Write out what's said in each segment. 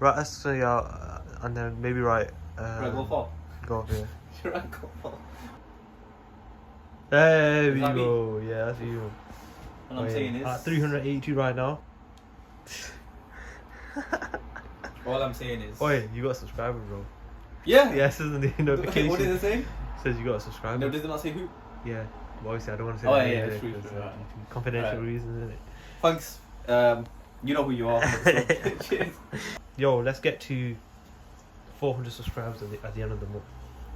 Right, let's say and then maybe write. Right, go for. Go yeah. Right, go for. There Is we that me? go. Yeah, that's you. What I'm saying is. At 382 right now. All I'm saying is. Oi, you got a subscriber, bro. Yeah. Yes, isn't the notification? What did it say? Says you got a subscriber. No, does it not say who? Yeah. Well, obviously, I don't want to say. Oh that yeah, either, true. 'cause, Right. confidential Right. reasons, isn't it? Thanks. You know who you are. Cheers. Yo, let's get to 400 subscribers at the end of the month.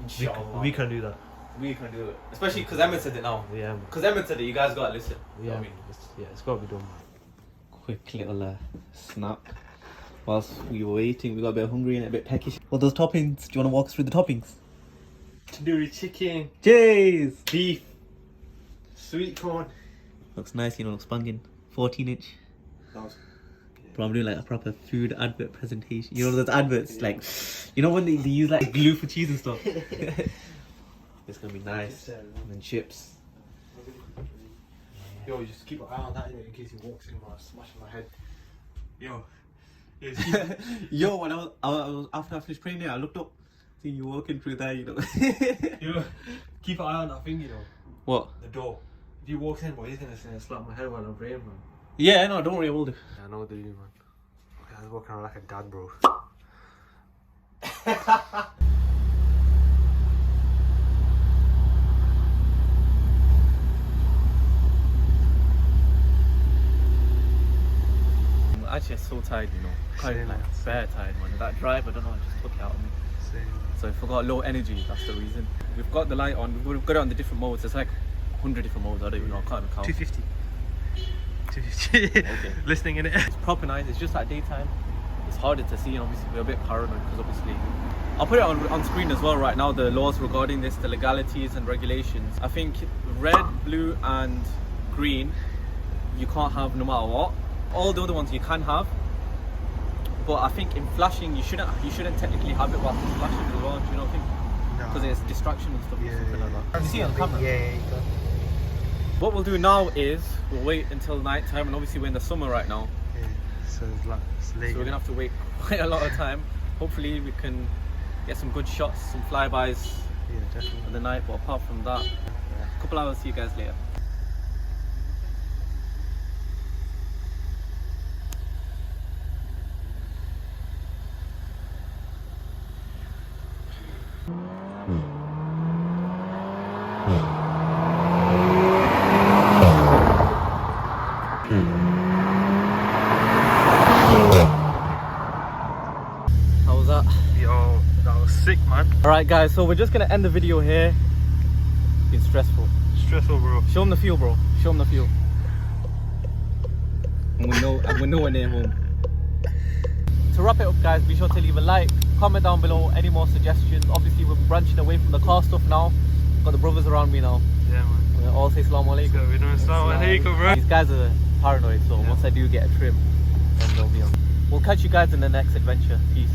Inshallah. We can do that. We can do it. Especially because Emmett said it now. Yeah. Because Emmett said it, you guys gotta listen. You know Yeah. what I mean? It's got to be done. Quick little snack. Whilst we were waiting, we got a bit hungry and a bit peckish. Well, those toppings, do you want to walk us through the toppings? Tandoori chicken, Cheers! beef, sweet corn. Looks nice, you know, looks banging. 14-inch. Bro, I'm doing like a proper food advert presentation. You know those adverts, like, you know when they use like glue for cheese and stuff? It's gonna be nice. And then chips. Yo, you just keep an eye on that in case he walks in while I'm smashing my head. Yo. Yo, when I was after I finished praying there, I looked up, seeing you walking through there, you know. Yo, keep an eye on that thing, you know. What? The door. If he walks in, boy, he's gonna slap my head while I'm praying, man. Yeah, no, don't worry, I will do. Yeah, I know what to do, man. Okay, I was walking around like a dad, bro. Actually, I'm so tired, you know. Kind Same, of like man. bare tired, man. That drive, I don't know, it just took it out of me. So if I got low energy, that's the reason. We've got the light on, we've got it on the different modes. There's like 100 different modes, I don't even know, I can't even count. 250. 250. Okay. Listening in it. It's proper nice, it's just at daytime. It's harder to see and obviously we're a bit paranoid because obviously... I'll put it on screen as well right now, the laws regarding this, the legalities and regulations. I think red, blue and green, you can't have no matter what. All the other ones you can have. But I think in flashing, you shouldn't technically have it while it's flashing as well, do you know what I think? Because it's distraction and stuff or something like that. You see it on camera? Yeah, you got. What we'll do now is, we'll wait until night time and obviously we're in the summer right now. Yeah, so it's like, it's late. So we're gonna have to wait quite a lot of time. Hopefully we can get some good shots, some flybys Yeah, definitely. of the night, but apart from that, a couple hours, see you guys later. How was that? Yo, that was sick, man. Alright guys, so we're just gonna end the video here. It's been stressful. Stressful, bro. Show them the fuel, bro. Show them the fuel. And we're nowhere near home. To wrap it up guys, be sure to leave a like, comment down below any more suggestions. Obviously we're branching away from the car stuff now. Got the brothers around me now. Yeah, man. We'll all say Assalamu alaikum. So we're doing Assalamu alaikum, bro. These guys are paranoid, so once I do get a trim, then they'll be on. We'll catch you guys in the next adventure. Peace.